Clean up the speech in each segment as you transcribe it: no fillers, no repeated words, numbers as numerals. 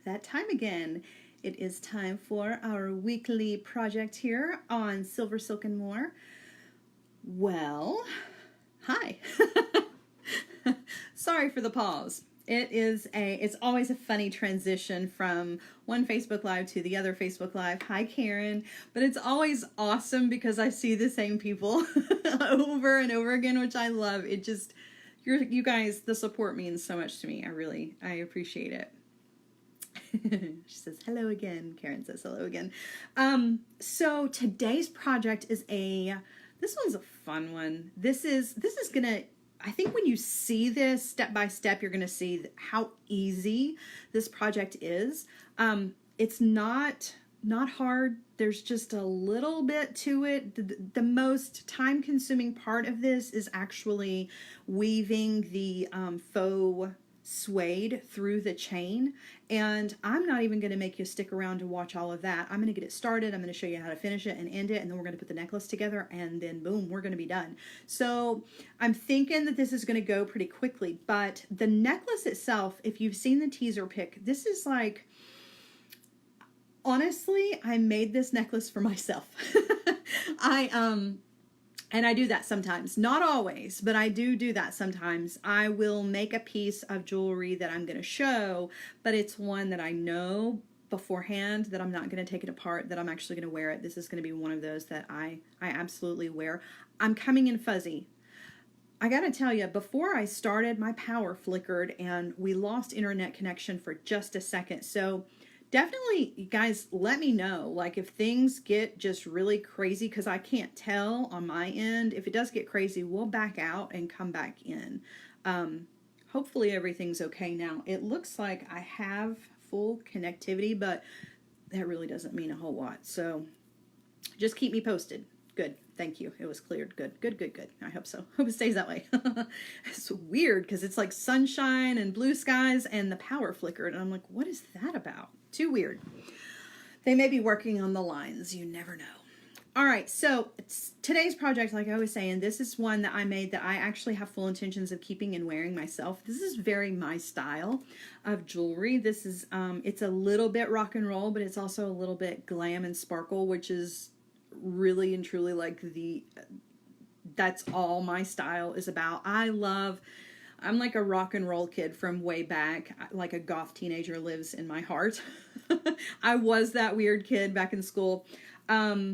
that time again. It is time for our weekly project here on SilverSilk and More. Well, hi. Sorry for the pause. It's always a funny transition from one Facebook Live to the other Facebook Live. Hi, Karen. But it's always awesome because I see the same people over and over again, which I love. It just, you guys, the support means so much to me. I appreciate it. She says hello again. Karen says hello again. So today's project is this one's a fun one. This is gonna, I think when you see this step by step, you're gonna see how easy this project is. It's not hard. There's just a little bit to it. The most time consuming part of this is actually weaving the faux suede through the chain, and I'm not even going to make you stick around to watch all of that. I'm going to get it started. I'm going to show you how to finish it and end it, and then we're going to put the necklace together, and then boom, we're going to be done. So I'm thinking that this is going to go pretty quickly, but the necklace itself, if you've seen the teaser pic, this is like, honestly, I made this necklace for myself. And I do that sometimes, not always, but I do that sometimes. I will make a piece of jewelry that I'm going to show, but it's one that I know beforehand that I'm not going to take it apart, that I'm actually going to wear it. This is going to be one of those that I absolutely wear. I'm coming in fuzzy. I got to tell you, before I started, my power flickered and we lost internet connection for just a second. So definitely, you guys, let me know, like, if things get just really crazy, because I can't tell on my end. If it does get crazy, we'll back out and come back in. Hopefully everything's okay now. It looks like I have full connectivity, but that really doesn't mean a whole lot. So just keep me posted. Good. Thank you. It was cleared. Good. I hope so. Hope it stays that way. It's weird because it's like sunshine and blue skies and the power flickered. And I'm like, what is that about? Too weird. They may be working on the lines. You never know. All right. So today's project, like I was saying, this is one that I made that I actually have full intentions of keeping and wearing myself. This is very my style of jewelry. This is, it's a little bit rock and roll, but it's also a little bit glam and sparkle, which is really and truly like that's all my style is about. I'm like a rock and roll kid from way back. Like a goth teenager lives in my heart. I was that weird kid back in school. But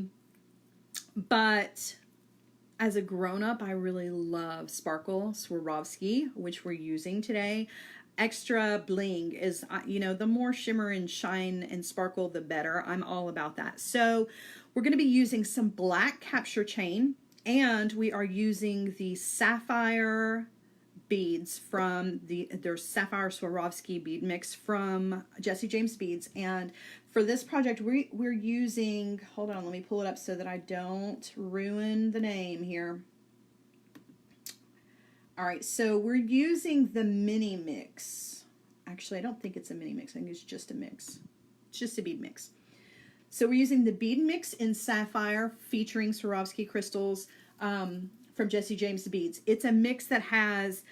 as a grown-up, I really love sparkle, Swarovski, which we're using today. Extra bling is, the more shimmer and shine and sparkle, the better. I'm all about that. So we're going to be using some black capture chain, and we are using the sapphire beads from their sapphire Swarovski bead mix from Jesse James Beads. And for this project, we're using, hold on, let me pull it up so that I don't ruin the name here. All right, so we're using the mini mix. Actually, I don't think it's a mini mix. I think it's just a mix. It's just a bead mix. So we're using the bead mix in sapphire featuring Swarovski crystals from Jesse James Beads. It's a mix that has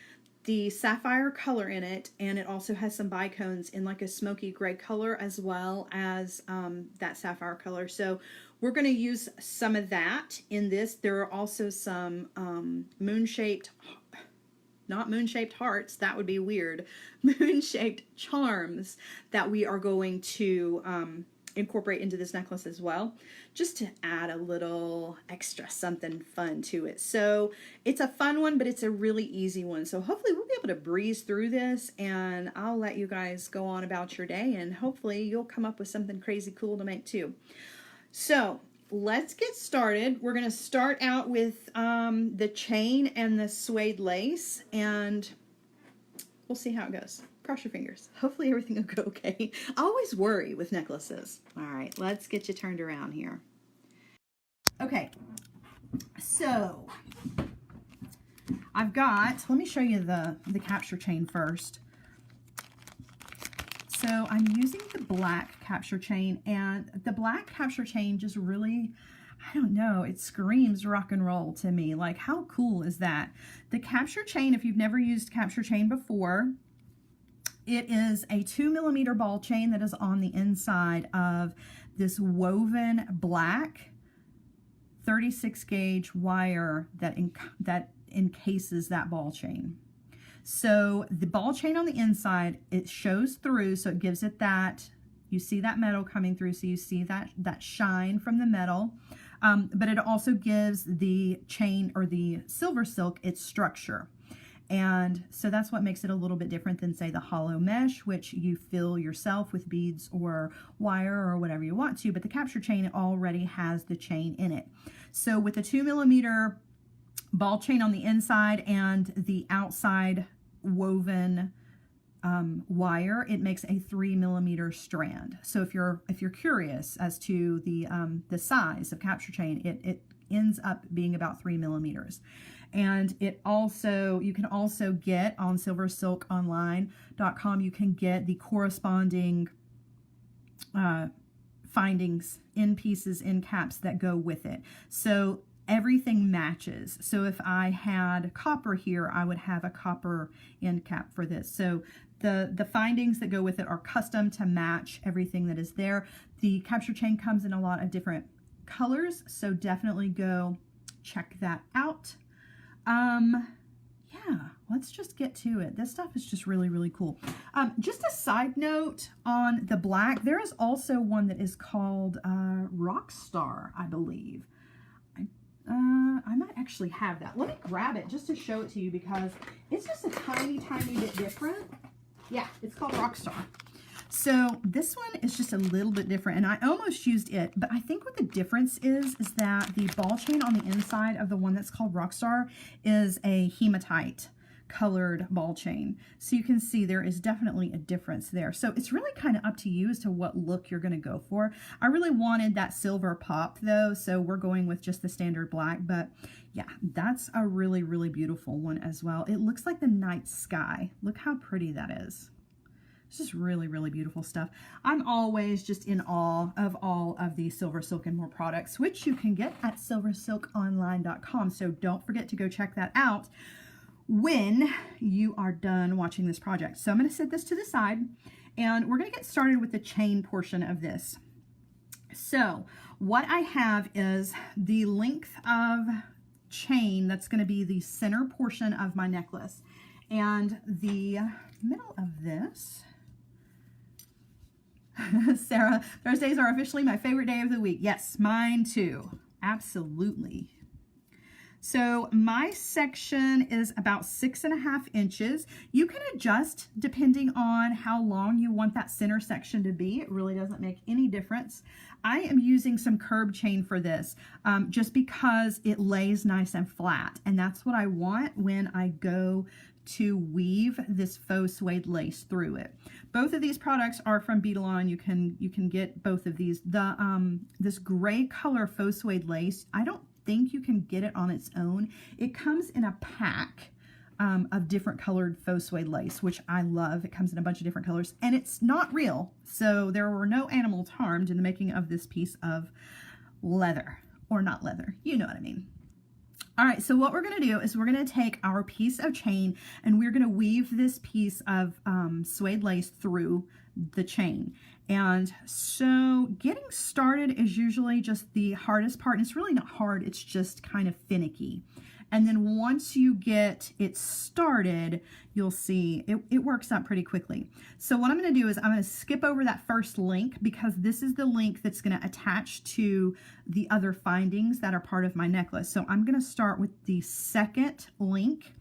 the sapphire color in it, and it also has some bicones in like a smoky gray color as well as that sapphire color. So we're going to use some of that in this. There are also some not moon-shaped hearts, that would be weird, moon-shaped charms that we are going to incorporate into this necklace as well, just to add a little extra something fun to it. So it's a fun one, but it's a really easy one. So hopefully we'll be able to breeze through this, and I'll let you guys go on about your day, and hopefully you'll come up with something crazy cool to make too. So let's get started. We're going to start out with the chain and the suede lace, and we'll see how it goes. Cross your fingers. Hopefully everything will go okay. I always worry with necklaces. All right, let's get you turned around here. Okay, so I've got, let me show you the capture chain first. So I'm using the black capture chain, and the black capture chain just really, I don't know, it screams rock and roll to me. Like, how cool is that? The capture chain, if you've never used capture chain before, It is a 2mm ball chain that is on the inside of this woven black 36 gauge wire that encases that ball chain. So the ball chain on the inside, it shows through, so it gives it that, you see that metal coming through, so you see that shine from the metal. But it also gives the chain, or the silver silk, its structure. And so that's what makes it a little bit different than, say, the hollow mesh, which you fill yourself with beads or wire or whatever you want to, but the capture chain already has the chain in it. So with the 2mm ball chain on the inside and the outside woven wire, it makes a 3mm strand. So if you're curious as to the size of capture chain, it ends up being about 3mm. And it also, you can also get on SilverSilkOnline.com, you can get the corresponding findings in pieces, in caps that go with it. So everything matches. So if I had copper here, I would have a copper end cap for this. So the findings that go with it are custom to match everything that is there. The capture chain comes in a lot of different colors, so definitely go check that out. Yeah, let's just get to it. This stuff is just really, really cool. Just a side note on the black, there is also one that is called Rockstar, I believe. I might actually have that. Let me grab it just to show it to you, because it's just a tiny, tiny bit different. Yeah, it's called Rockstar. So this one is just a little bit different, and I almost used it, but I think what the difference is that the ball chain on the inside of the one that's called Rockstar is a hematite colored ball chain. So you can see there is definitely a difference there. So it's really kind of up to you as to what look you're going to go for. I really wanted that silver pop though, so we're going with just the standard black, but yeah, that's a really, really beautiful one as well. It looks like the night sky. Look how pretty that is. It's just really, really beautiful stuff. I'm always just in awe of all of the Silver Silk and More products, which you can get at SilverSilkOnline.com. So don't forget to go check that out when you are done watching this project. So I'm going to set this to the side, and we're going to get started with the chain portion of this. So what I have is the length of chain that's going to be the center portion of my necklace, and the middle of this. Sarah, Thursdays are officially my favorite day of the week. Yes, mine too. Absolutely. So my section is about 6.5 inches. You can adjust depending on how long you want that center section to be. It really doesn't make any difference. I am using some curb chain for this just because it lays nice and flat. And that's what I want when I go to weave this faux suede lace through it. Both of these products are from Beadalon. You can get both of these. This gray color faux suede lace, I don't think you can get it on its own. It comes in a pack of different colored faux suede lace, which I love. It comes in a bunch of different colors, and it's not real, so there were no animals harmed in the making of this piece of leather, or not leather, you know what I mean. All right, so what we're going to do is we're going to take our piece of chain and we're going to weave this piece of suede lace through the chain. And so getting started is usually just the hardest part. And it's really not hard, it's just kind of finicky. And then once you get it started, you'll see it works out pretty quickly. So what I'm going to do is I'm going to skip over that first link, because this is the link that's going to attach to the other findings that are part of my necklace. So I'm going to start with the second link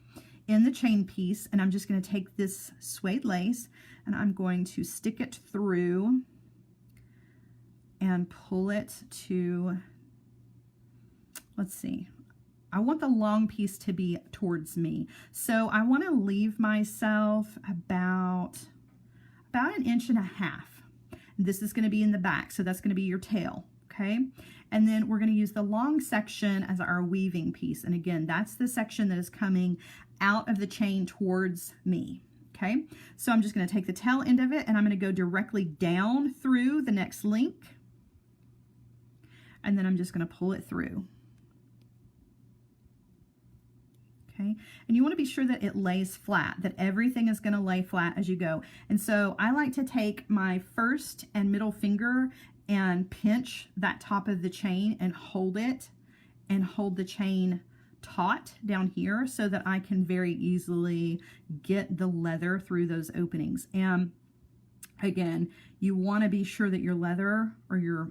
in the chain piece, and I'm just going to take this suede lace and I'm going to stick it through and pull it to, let's see, I want the long piece to be towards me. So I want to leave myself about 1.5 inches. This is going to be in the back, so that's going to be your tail, okay? And then we're going to use the long section as our weaving piece. And again, that's the section that is coming out of the chain towards me, okay? So I'm just going to take the tail end of it and I'm going to go directly down through the next link. And then I'm just going to pull it through. Okay, and you want to be sure that it lays flat, that everything is going to lay flat as you go. And so I like to take my first and middle finger and pinch that top of the chain and hold it, and hold the chain taut down here so that I can very easily get the leather through those openings. And again, you want to be sure that your leather, or your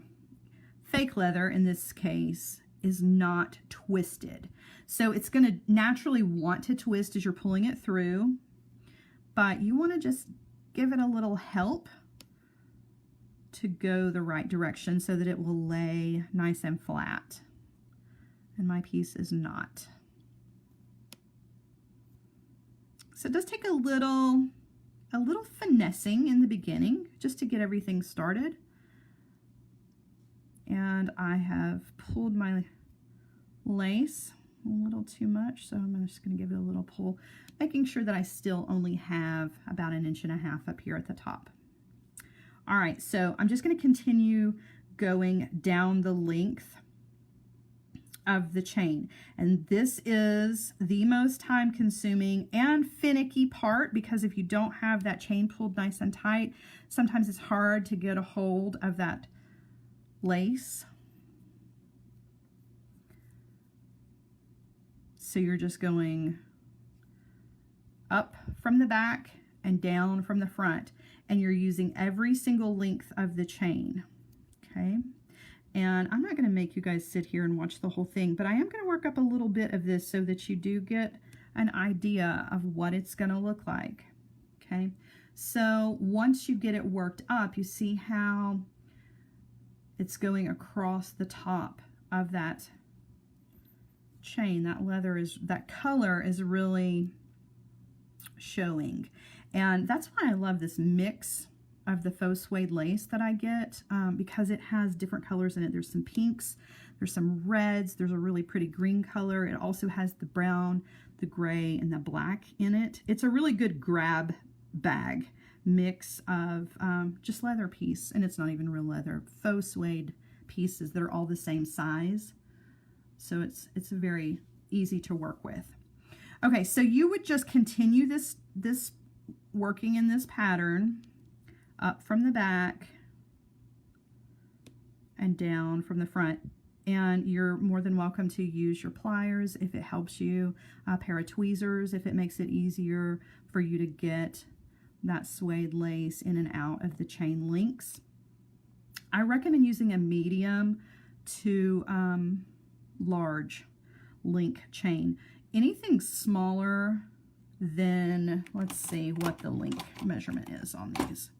fake leather in this case, is not twisted. So it's going to naturally want to twist as you're pulling it through, but you want to just give it a little help to go the right direction so that it will lay nice and flat. And my piece is not. So it does take a little finessing in the beginning just to get everything started. And I have pulled my lace a little too much, so I'm just going to give it a little pull, making sure that I still only have about 1.5 inches up here at the top. All right, so I'm just going to continue going down the length of the chain, and this is the most time consuming and finicky part, because if you don't have that chain pulled nice and tight, sometimes it's hard to get a hold of that lace. So you're just going up from the back and down from the front, and you're using every single length of the chain. Okay, and I'm not going to make you guys sit here and watch the whole thing, but I am going to work up a little bit of this so that you do get an idea of what it's going to look like. Okay, so once you get it worked up, you see how it's going across the top of that chain. That leather is, that color is really showing. And that's why I love this mix of the faux suede lace that I get, because it has different colors in it. There's some pinks, there's some reds, there's a really pretty green color. It also has the brown, the gray, and the black in it. It's a really good grab bag mix of just leather piece, and it's not even real leather, faux suede pieces that are all the same size. So it's very easy to work with. Okay, so you would just continue this working in this pattern up from the back and down from the front. And you're more than welcome to use your pliers if it helps you, a pair of tweezers if it makes it easier for you to get that suede lace in and out of the chain links. I recommend using a medium to large link chain. Anything smaller than, let's see what the link measurement is on these.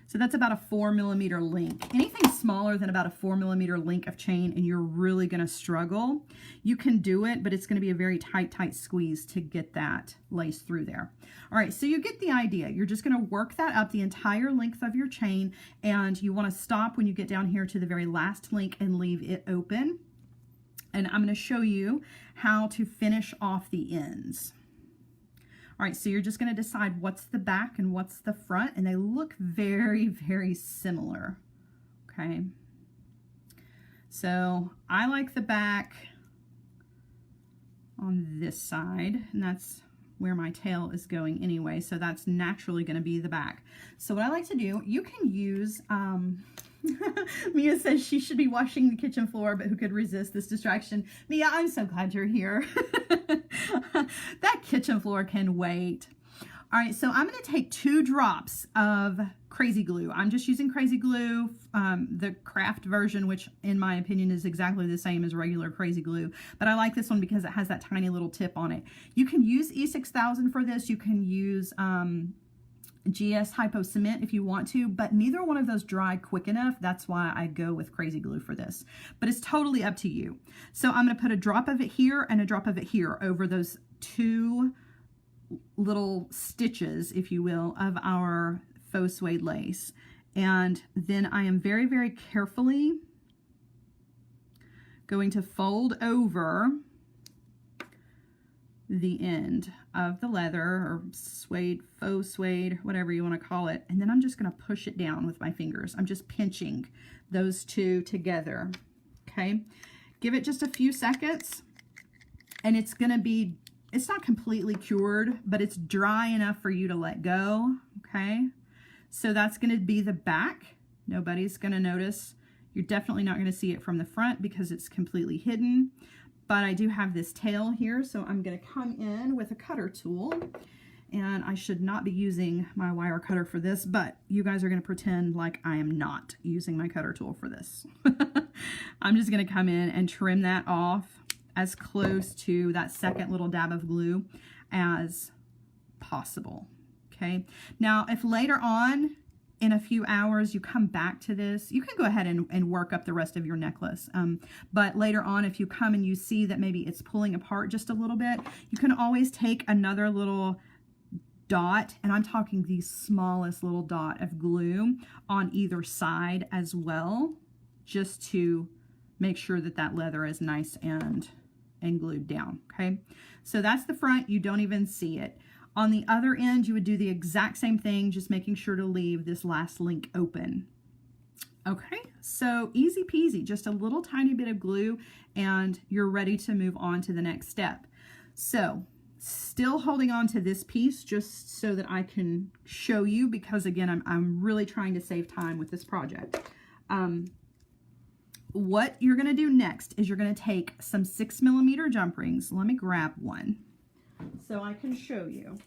So that's about a 4mm link. Anything smaller than about a 4mm link of chain and you're really going to struggle, you can do it, but it's going to be a very tight squeeze to get that lace through there. All right, so you get the idea. You're just going to work that up the entire length of your chain, and you want to stop when you get down here to the very last link and leave it open. And I'm going to show you how to finish off the ends. All right, so you're just going to decide what's the back and what's the front, and they look very, very similar, okay? So I like the back on this side, and that's where my tail is going anyway, so that's naturally going to be the back. So what I like to do, you can use, Mia says she should be washing the kitchen floor, but who could resist this distraction? Mia, I'm so glad you're here. That kitchen floor can wait. All right, so I'm going to take 2 drops of Crazy Glue. I'm just using Crazy Glue, the craft version, which in my opinion is exactly the same as regular Crazy Glue, but I like this one because it has that tiny little tip on it. You can use E6000 for this. You can use GS Hypo Cement if you want to, but neither one of those dry quick enough. That's why I go with Crazy Glue for this, but it's totally up to you. So I'm going to put a drop of it here and a drop of it here over those 2 little stitches, if you will, of our faux suede lace. And then I am very, very carefully going to fold over the end of the leather, or suede, faux suede, whatever you want to call it, and then I'm just going to push it down with my fingers. I'm just pinching those 2 together, okay? Give it just a few seconds, and it's going to be, it's not completely cured, but it's dry enough for you to let go, okay? So that's going to be the back. Nobody's going to notice. You're definitely not going to see it from the front because it's completely hidden. But I do have this tail here, so I'm going to come in with a cutter tool. And I should not be using my wire cutter for this, but you guys are going to pretend like I am not using my cutter tool for this. I'm just going to come in and trim that off as close to that second little dab of glue as possible. Okay. Now, if later on in a few hours you come back to this, you can go ahead and work up the rest of your necklace. But later on, if you come and you see that maybe it's pulling apart just a little bit, you can always take another little dot, and I'm talking the smallest little dot of glue on either side as well, just to make sure that that leather is nice and glued down. Okay, so that's the front. You don't even see it. On the other end, you would do the exact same thing, just making sure to leave this last link open. Okay, so easy peasy, just a little tiny bit of glue and you're ready to move on to the next step. So still holding on to this piece just so that I can show you, because again, I'm really trying to save time with this project. What you're going to do next is you're going to take some 6mm jump rings. Let me grab one so I can show you.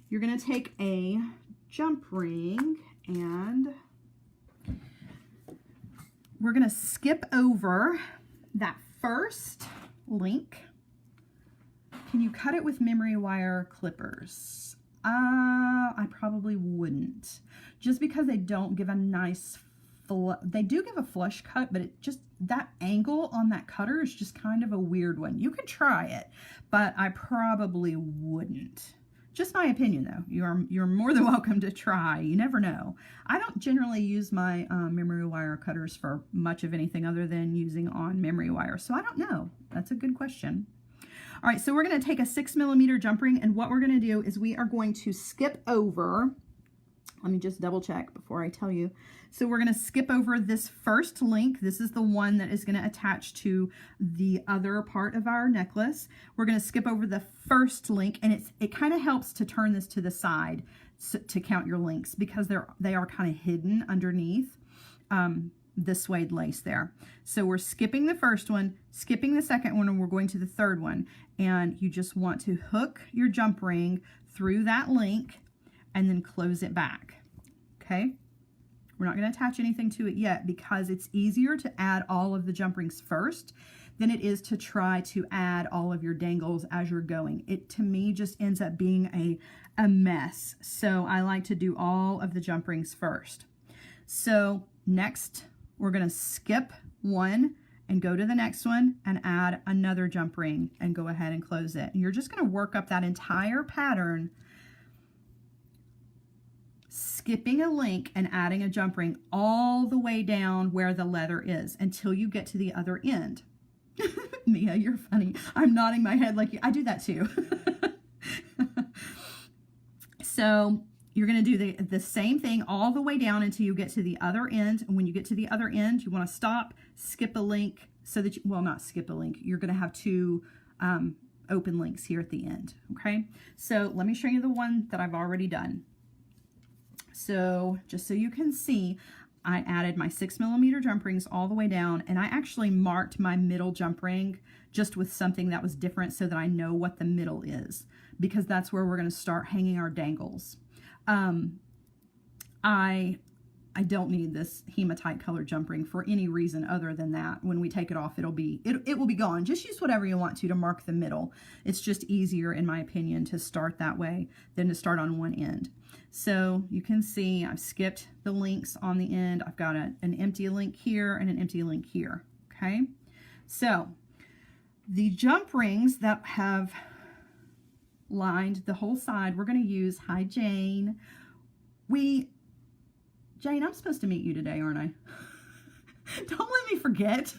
You're going to take a jump ring and we're going to skip over that first link. Can you cut it with memory wire clippers? I probably wouldn't, just because they don't give a nice, they do give a flush cut, but it just, that angle on that cutter is just kind of a weird one. You could try it, but I probably wouldn't. Just my opinion though. You're more than welcome to try. You never know. I don't generally use my memory wire cutters for much of anything other than using on memory wire, so I don't know. That's a good question. All right, so we're going to take a 6mm jump ring, and what we're going to do is we are going to skip over, let me just double check before I tell you. So we're going to skip over this first link. This is the one that is going to attach to the other part of our necklace. We're going to skip over the first link, and it kind of helps to turn this to the side to count your links, because they are kind of hidden underneath the suede lace there. So we're skipping the first one, skipping the second one, and we're going to the third one. And you just want to hook your jump ring through that link and then close it back. Okay? We're not going to attach anything to it yet because it's easier to add all of the jump rings first than it is to try to add all of your dangles as you're going. It, to me, just ends up being a mess. So I like to do all of the jump rings first. So next, we're going to skip one and go to the next one and add another jump ring and go ahead and close it. And you're just going to work up that entire pattern, skipping a link and adding a jump ring all the way down where the leather is until you get to the other end. Mia, you're funny. I'm nodding my head like you. I do that too. So you're going to do the same thing all the way down until you get to the other end. And when you get to the other end, you want to stop, skip a link so that you, well, not skip a link. You're going to have two open links here at the end. Okay. So let me show you the one that I've already done. So just so you can see, I added my 6mm jump rings all the way down, and I actually marked my middle jump ring just with something that was different so that I know what the middle is, because that's where we're going to start hanging our dangles. I don't need this hematite color jump ring for any reason other than that. When we take it off, it will be gone. Just use whatever you want to mark the middle. It's just easier, in my opinion, to start that way than to start on one end. So you can see I've skipped the links on the end. I've got an empty link here and an empty link here. Okay. So the jump rings that have lined the whole side, we're going to use, hi Jane. Jane, I'm supposed to meet you today, aren't I? Don't let me forget.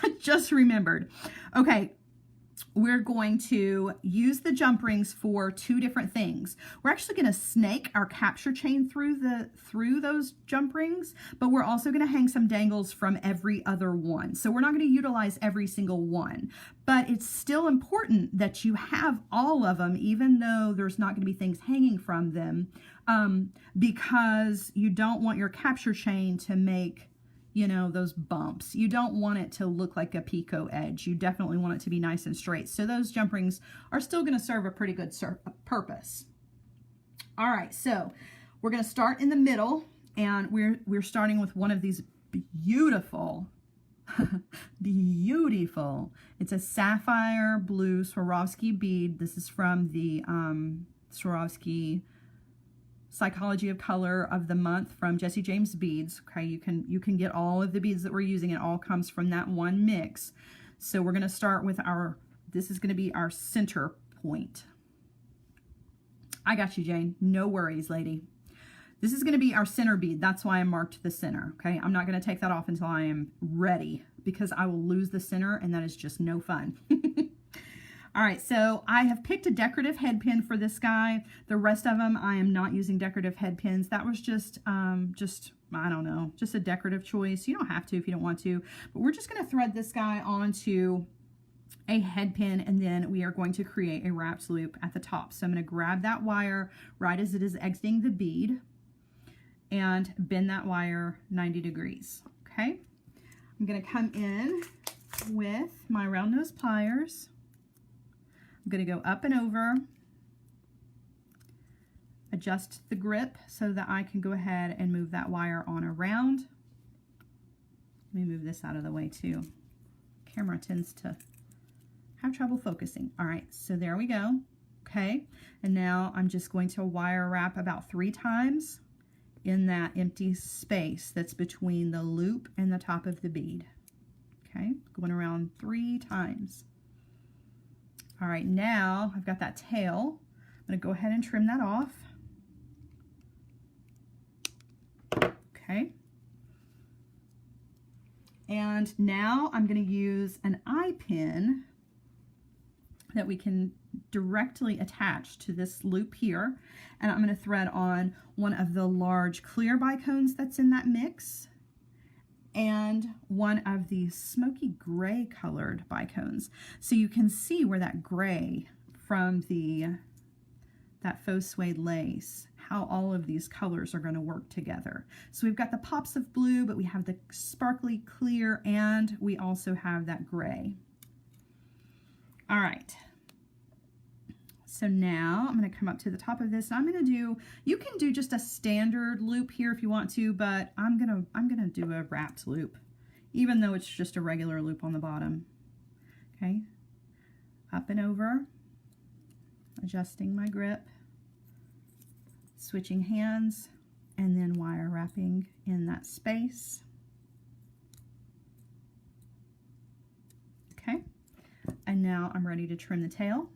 I just remembered. Okay, we're going to use the jump rings for two different things. We're actually going to snake our capture chain through those jump rings, but we're also going to hang some dangles from every other one. So we're not going to utilize every single one, but it's still important that you have all of them, even though there's not going to be things hanging from them, because you don't want your capture chain to make, you know, those bumps. You don't want it to look like a picot edge. You definitely want it to be nice and straight. So those jump rings are still going to serve a pretty good purpose. All right, so we're going to start in the middle, and we're starting with one of these beautiful, beautiful. It's a sapphire blue Swarovski bead. This is from the Swarovski Psychology of Color of the Month from Jesse James Beads. Okay, you can get all of the beads that we're using. It all comes from that one mix. So we're going to start with this is going to be our center point. I got you, Jane. No worries, lady. This is going to be our center bead. That's why I marked the center. Okay, I'm not going to take that off until I am ready, because I will lose the center, and that is just no fun. All right, so I have picked a decorative head pin for this guy. The rest of them, I am not using decorative head pins. That was just I don't know, just a decorative choice. You don't have to if you don't want to, but we're just going to thread this guy onto a head pin, and then we are going to create a wrapped loop at the top. So I'm going to grab that wire right as it is exiting the bead and bend that wire 90 degrees. Okay, I'm going to come in with my round nose pliers. I'm going to go up and over, adjust the grip so that I can go ahead and move that wire on around. Let me move this out of the way too. Camera tends to have trouble focusing. All right, so there we go. Okay, and now I'm just going to wire wrap about 3 times in that empty space that's between the loop and the top of the bead. Okay, going around 3 times. All right, now I've got that tail. I'm going to go ahead and trim that off. Okay. And now I'm going to use an eye pin that we can directly attach to this loop here. And I'm going to thread on one of the large clear bicones that's in that mix, and one of these smoky gray colored bicones. So you can see where that gray from that faux suede lace, how all of these colors are going to work together. So we've got the pops of blue, but we have the sparkly clear, and we also have that gray. All right. So now I'm going to come up to the top of this, and I'm going to do, you can do just a standard loop here if you want to, but I'm going to do a wrapped loop, even though it's just a regular loop on the bottom. Okay. Up and over, adjusting my grip, switching hands, and then wire wrapping in that space. Okay. And now I'm ready to trim the tail.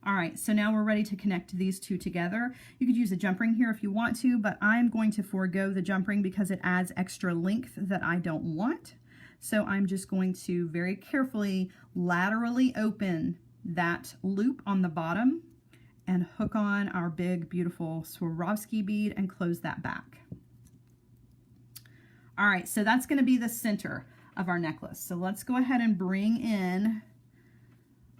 All right, so now we're ready to connect these two together. You could use a jump ring here if you want to, but I'm going to forego the jump ring because it adds extra length that I don't want. So I'm just going to very carefully laterally open that loop on the bottom and hook on our big, beautiful Swarovski bead and close that back. All right, so that's going to be the center of our necklace. So let's go ahead and bring in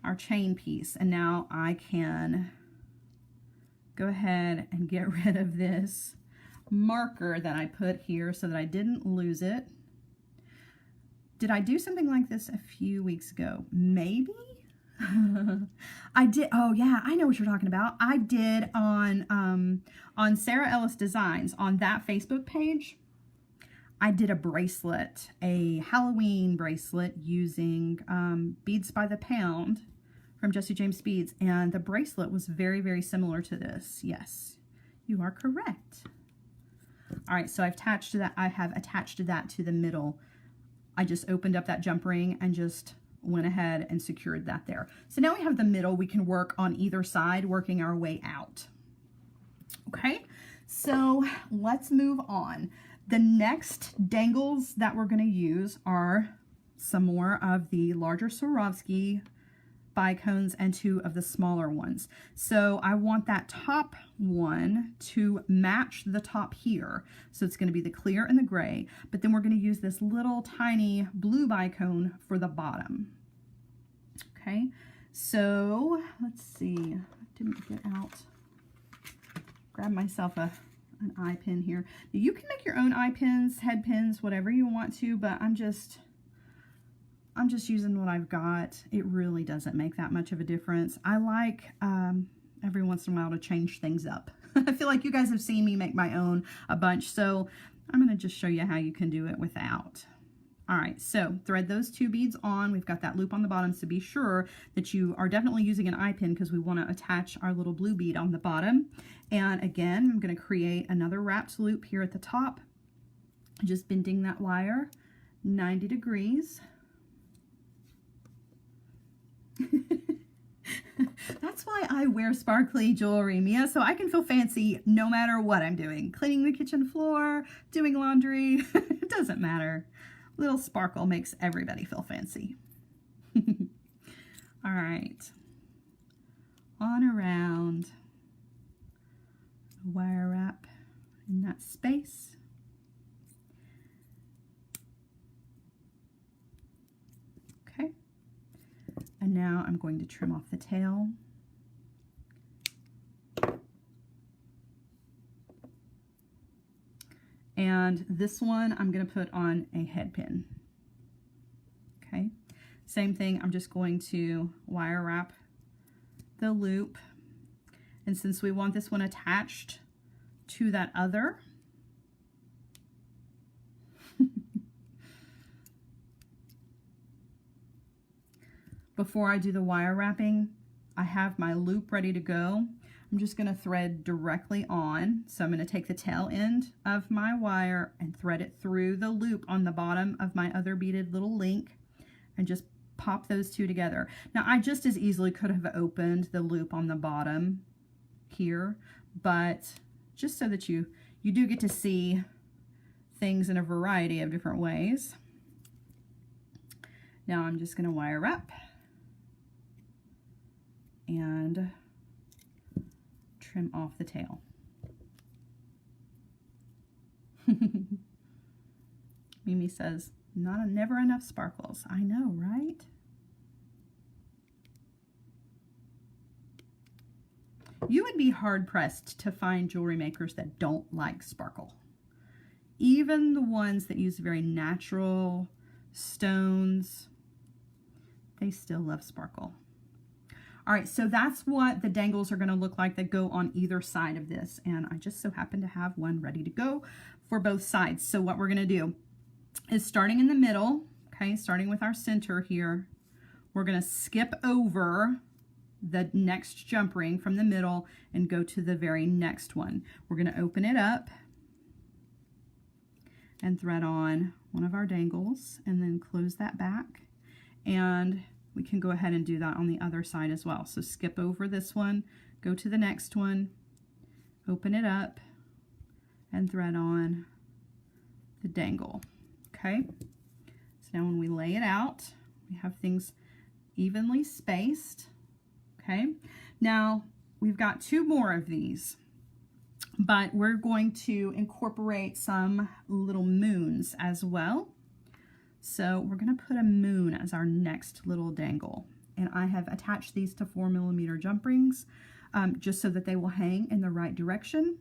our chain piece, and now I can go ahead and get rid of this marker that I put here so that I didn't lose it. Did I do something like this a few weeks ago? Maybe. I did. Oh yeah, I know what you're talking about. I did on Sara Ellis Designs, on that Facebook page. I did a bracelet, a Halloween bracelet using beads by the pound from Jesse James Beads, and the bracelet was very, very similar to this. Yes, you are correct. All right, so I have attached that to the middle. I just opened up that jump ring and just went ahead and secured that there. So now we have the middle. We can work on either side, working our way out. Okay, so let's move on. The next dangles that we're going to use are some more of the larger Swarovski bicones and 2 of the smaller ones. So I want that top one to match the top here. So it's going to be the clear and the gray, but then we're going to use this little tiny blue bicone for the bottom. Okay, so let's see. I didn't get out. Grab myself an eye pin here. You can make your own eye pins, head pins, whatever you want to, but I'm just using what I've got. It really doesn't make that much of a difference. I like every once in a while to change things up. I feel like you guys have seen me make my own a bunch, so I'm going to just show you how you can do it without. All right, so thread those 2 beads on. We've got that loop on the bottom, so be sure that you are definitely using an eye pin because we want to attach our little blue bead on the bottom. And again, I'm going to create another wrapped loop here at the top, just bending that wire 90 degrees. That's why I wear sparkly jewelry, Mia, so I can feel fancy no matter what I'm doing. Cleaning the kitchen floor, doing laundry, it doesn't matter. Little sparkle makes everybody feel fancy. All right, on around, wire wrap in that space. Okay. And now I'm going to trim off the tail. And this one I'm going to put on a head pin. Okay, same thing, I'm just going to wire wrap the loop. And since we want this one attached to that other, before I do the wire wrapping, I have my loop ready to go. I'm just going to thread directly on. So I'm going to take the tail end of my wire and thread it through the loop on the bottom of my other beaded little link and just pop those 2 together. Now I just as easily could have opened the loop on the bottom here, but just so that you do get to see things in a variety of different ways. Now I'm just going to wire wrap and trim off the tail. Mimi says, never enough sparkles. I know, right? You would be hard-pressed to find jewelry makers that don't like sparkle. Even the ones that use very natural stones, they still love sparkle. All right, so that's what the dangles are going to look like that go on either side of this. And I just so happen to have one ready to go for both sides. So what we're going to do is starting in the middle, okay, starting with our center here, we're going to skip over the next jump ring from the middle and go to the very next one. We're going to open it up and thread on one of our dangles and then close that back. And we can go ahead and do that on the other side as well. So skip over this one, go to the next one, open it up, and thread on the dangle. Okay, so now when we lay it out, we have things evenly spaced. Okay, now we've got 2 more of these, but we're going to incorporate some little moons as well. So we're going to put a moon as our next little dangle. And I have attached these to 4mm jump rings just so that they will hang in the right direction.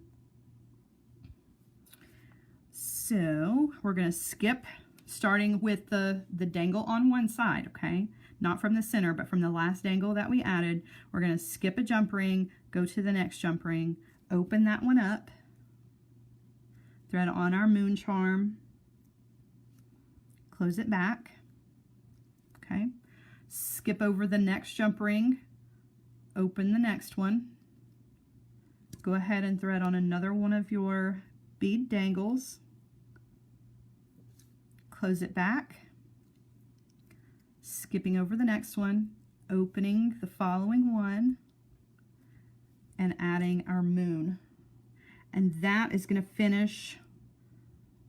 So we're going to skip starting with the dangle on one side, okay? Not from the center, but from the last dangle that we added. We're going to skip a jump ring, go to the next jump ring, open that one up, thread on our moon charm, close it back, okay? Skip over the next jump ring, open the next one, go ahead and thread on another one of your bead dangles, close it back, skipping over the next one, opening the following one, and adding our moon. And that is going to finish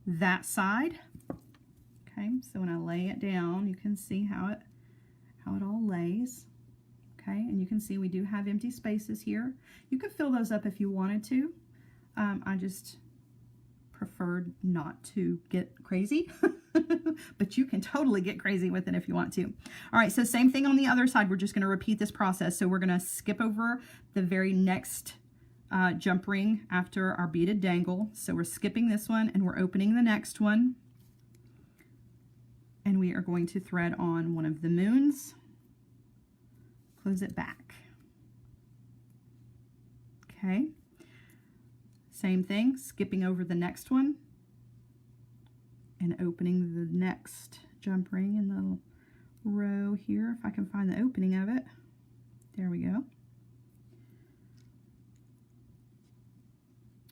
that side. Okay, so when I lay it down, you can see how it all lays. Okay, and you can see we do have empty spaces here. You could fill those up if you wanted to. I just preferred not to get crazy, but you can totally get crazy with it if you want to. All right, so same thing on the other side. We're just going to repeat this process. So we're going to skip over the very next jump ring after our beaded dangle. So we're skipping this one and we're opening the next one. And we are going to thread on one of the moons, close it back. Okay. Same thing, skipping over the next one and opening the next jump ring in the row here, if I can find the opening of it. There we go.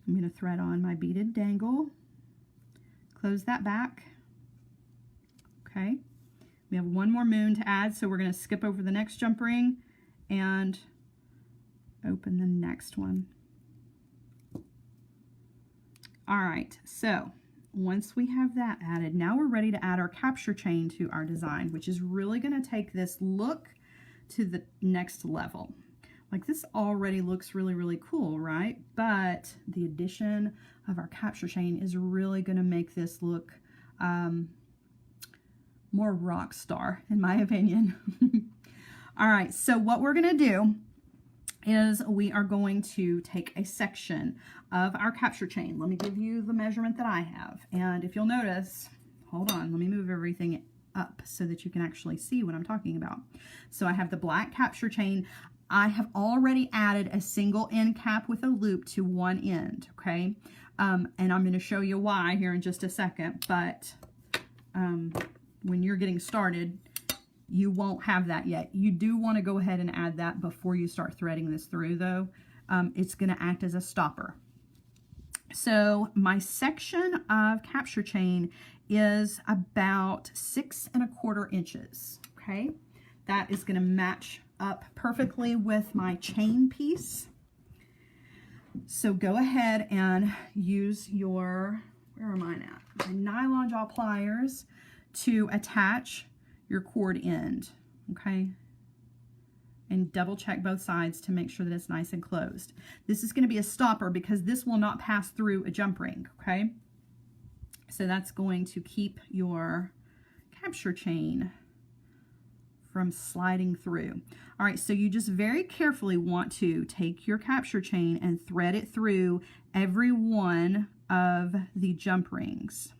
I'm going to thread on my beaded dangle, close that back. Okay, we have one more moon to add, so we're going to skip over the next jump ring and open the next one. All right, so once we have that added, now we're ready to add our capture chain to our design, which is really going to take this look to the next level. Like, this already looks really, really cool, right? But the addition of our capture chain is really going to make this look more rock star, in my opinion. All right, so what we're going to do is we are going to take a section of our capture chain. Let me give you the measurement that I have. And if you'll notice, hold on, let me move everything up so that you can actually see what I'm talking about. So I have the black capture chain. I have already added a single end cap with a loop to one end, okay? And I'm going to show you why here in just a second, but when you're getting started, you won't have that yet. You do want to go ahead and add that before you start threading this through, though. It's going to act as a stopper. So my section of capture chain is about 6 1/4 inches. Okay, that is going to match up perfectly with my chain piece. So go ahead and use your, where are mine at? My nylon jaw pliers to attach your cord end, okay? And double check both sides to make sure that it's nice and closed. This is going to be a stopper because this will not pass through a jump ring, okay? So that's going to keep your capture chain from sliding through. All right, so you just very carefully want to take your capture chain and thread it through every one of the jump rings.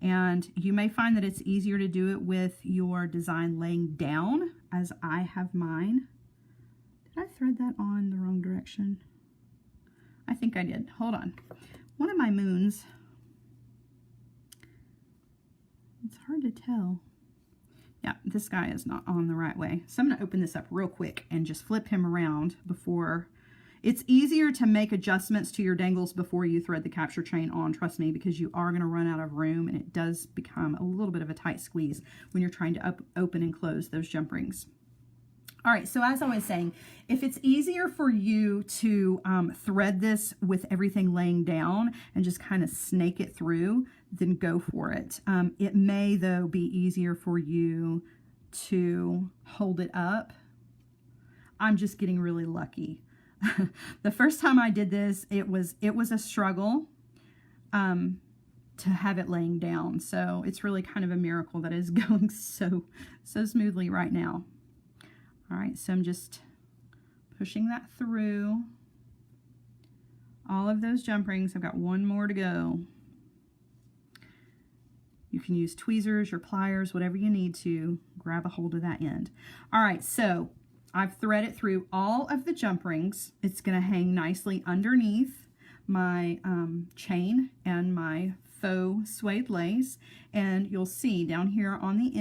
And you may find that it's easier to do it with your design laying down, as I have mine. Did I thread that on the wrong direction? I think I did. Hold on. One of my moons, it's hard to tell. Yeah, this guy is not on the right way. So I'm going to open this up real quick and just flip him around before. It's easier to make adjustments to your dangles before you thread the capture chain on, trust me, because you are going to run out of room and it does become a little bit of a tight squeeze when you're trying to open and close those jump rings. All right, so as I was saying, if it's easier for you to thread this with everything laying down and just kind of snake it through, then go for it. It may, though, be easier for you to hold it up. I'm just getting really lucky. The first time I did this, it was a struggle to have it laying down. So it's really kind of a miracle that it's going so smoothly right now. All right, so I'm just pushing that through all of those jump rings. I've got one more to go. You can use tweezers or pliers, whatever you need to grab a hold of that end. All right, so I've threaded through all of the jump rings. It's going to hang nicely underneath my chain and my faux suede lace. And you'll see down here on the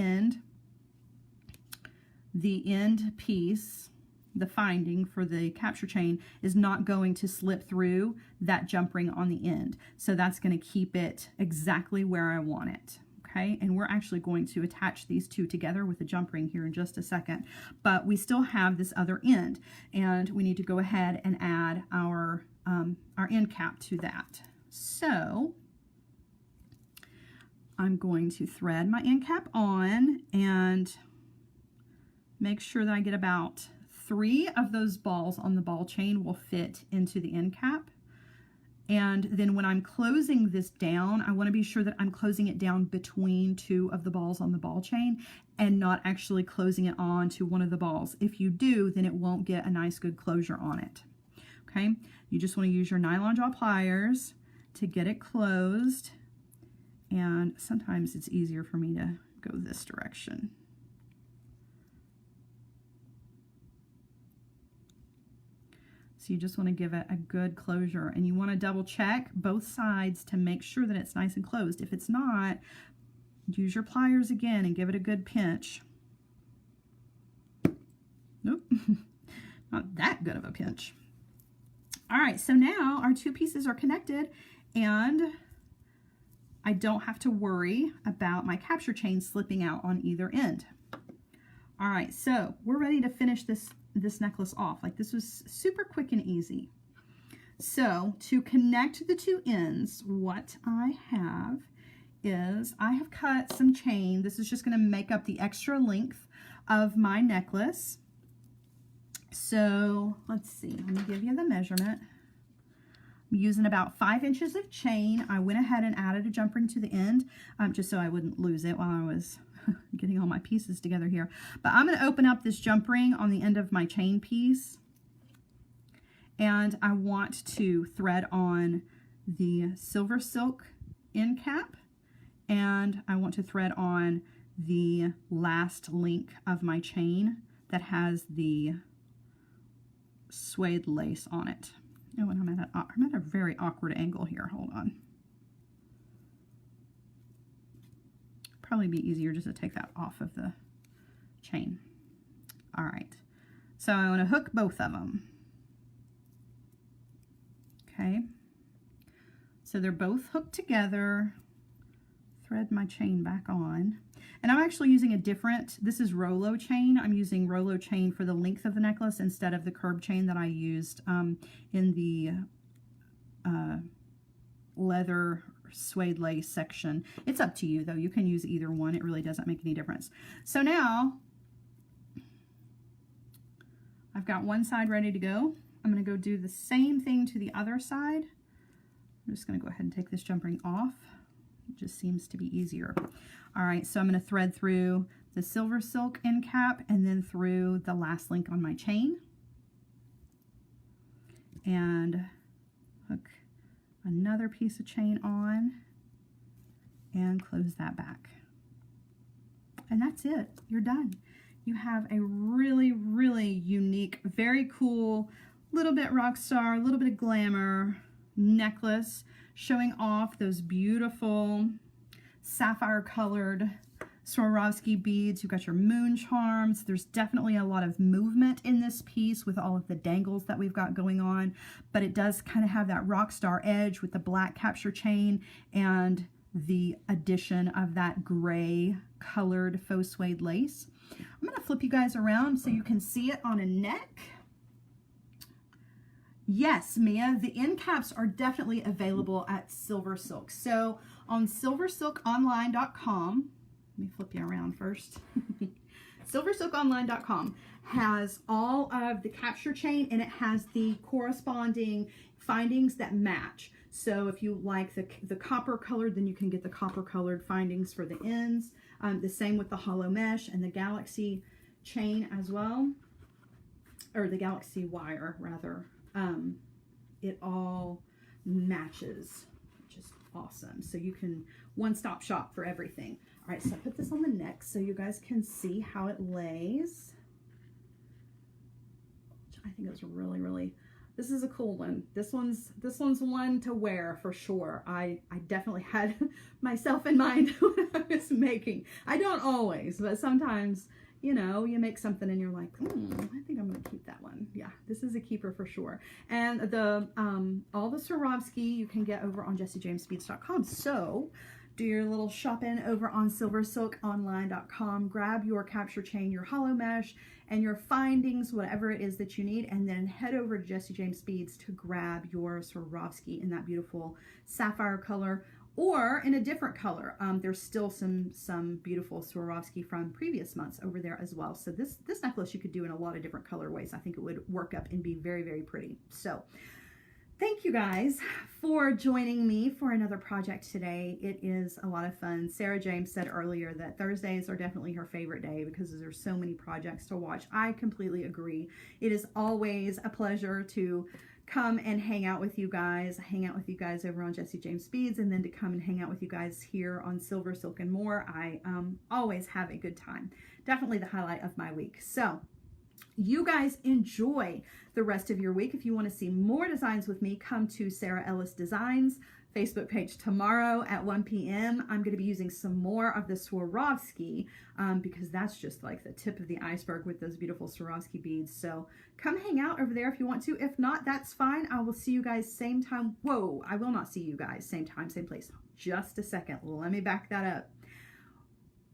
end piece, the finding for the capture chain is not going to slip through that jump ring on the end. So that's going to keep it exactly where I want it. Okay, and we're actually going to attach these two together with a jump ring here in just a second, but we still have this other end, and we need to go ahead and add our end cap to that. So I'm going to thread my end cap on and make sure that I get about 3 of those balls on the ball chain will fit into the end cap. And then when I'm closing this down, I want to be sure that I'm closing it down between 2 of the balls on the ball chain and not actually closing it on to one of the balls. If you do, then it won't get a nice good closure on it. Okay, you just want to use your nylon jaw pliers to get it closed. And sometimes it's easier for me to go this direction. So you just want to give it a good closure, and you want to double check both sides to make sure that it's nice and closed. If it's not, use your pliers again and give it a good pinch. Nope, not that good of a pinch. All right, so now our 2 pieces are connected, and I don't have to worry about my capture chain slipping out on either end. All right, so we're ready to finish this necklace off. Like, this was super quick and easy. So to connect the 2 ends, what I have is I have cut some chain. This is just going to make up the extra length of my necklace. So let's see, let me give you the measurement. I'm using about 5 inches of chain. I went ahead and added a jump ring to the end just so I wouldn't lose it while I was getting all my pieces together here. But I'm going to open up this jump ring on the end of my chain piece, and I want to thread on the SilverSilk end cap, and I want to thread on the last link of my chain that has the suede lace on it. Oh, and I'm at a very awkward angle here. Hold on. Probably be easier just to take that off of the chain. All right. So I want to hook both of them. Okay. So they're both hooked together. Thread my chain back on. And I'm actually using a different, this is Rolo chain. I'm using Rolo chain for the length of the necklace instead of the curb chain that I used in the leather suede lace section. It's up to you though. You can use either one. It really doesn't make any difference. So now I've got one side ready to go. I'm going to go do the same thing to the other side. I'm just going to go ahead and take this jump ring off. It just seems to be easier. All right, so I'm going to thread through the SilverSilk end cap and then through the last link on my chain and hook another piece of chain on and close that back. And that's it. You're done. You have a really, really unique, very cool, little bit rock star, a little bit of glamour necklace showing off those beautiful sapphire colored Swarovski beads. You've got your moon charms. There's definitely a lot of movement in this piece with all of the dangles that we've got going on, but it does kind of have that rock star edge with the black capture chain and the addition of that gray colored faux suede lace. I'm going to flip you guys around so you can see it on a neck. Yes, Mia, the end caps are definitely available at SilverSilk. So on silversilkonline.com, let me flip you around first. silversilkonline.com has all of the capture chain, and it has the corresponding findings that match. So if you like the copper colored, then you can get the copper colored findings for the ends. The same with the hollow mesh and the galaxy chain as well, or the galaxy wire rather. It all matches, which is awesome. So you can one-stop shop for everything. All right, so I put this on the neck so you guys can see how it lays. I think it's really, really, this is a cool one. This one's one to wear for sure. I definitely had myself in mind when I was making. I don't always, but sometimes, you know, you make something and you're like, I think I'm going to keep that one. Yeah, this is a keeper for sure. And the all the Swarovski you can get over on JessieJamesBeads.com. So do your little shopping over on SilverSilkonline.com. Grab your capture chain, your hollow mesh, and your findings, whatever it is that you need, and then head over to Jessie James Beads to grab your Swarovski in that beautiful sapphire color or in a different color. There's still some beautiful Swarovski from previous months over there as well. So this necklace you could do in a lot of different colorways. I think it would work up and be very, very pretty. So thank you guys for joining me for another project today. It is a lot of fun. Sarah James said earlier that Thursdays are definitely her favorite day because there's so many projects to watch. I completely agree. It is always a pleasure to come and hang out with you guys over on Jessie James Beads, and then to come and hang out with you guys here on SilverSilk and More. I always have a good time. Definitely the highlight of my week. So you guys enjoy the rest of your week. If you want to see more designs with me, come to Sara Ellis Designs Facebook page tomorrow at 1 p.m. I'm going to be using some more of the Swarovski because that's just like the tip of the iceberg with those beautiful Swarovski beads. So come hang out over there if you want to. If not, that's fine. I will see you guys same time. Whoa, I will not see you guys same time, same place. Just a second. Let me back that up.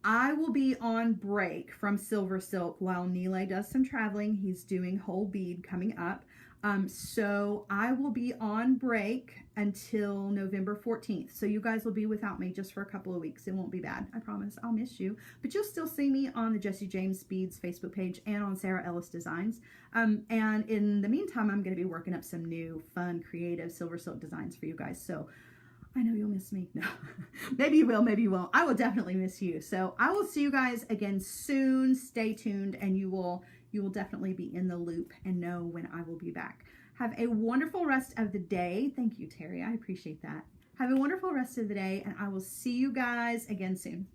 I will be on break from SilverSilk while Nile does some traveling. He's doing whole bead coming up. So I will be on break until November 14th. So you guys will be without me just for a couple of weeks. It won't be bad. I promise. I'll miss you. But you'll still see me on the Jessie James Beads Facebook page and on Sara Ellis Designs. And in the meantime, I'm going to be working up some new, fun, creative SilverSilk designs for you guys. So I know you'll miss me. No, maybe you will, maybe you won't. I will definitely miss you. So I will see you guys again soon. Stay tuned, and you will definitely be in the loop and know when I will be back. Have a wonderful rest of the day. Thank you, Terry. I appreciate that. Have a wonderful rest of the day, and I will see you guys again soon.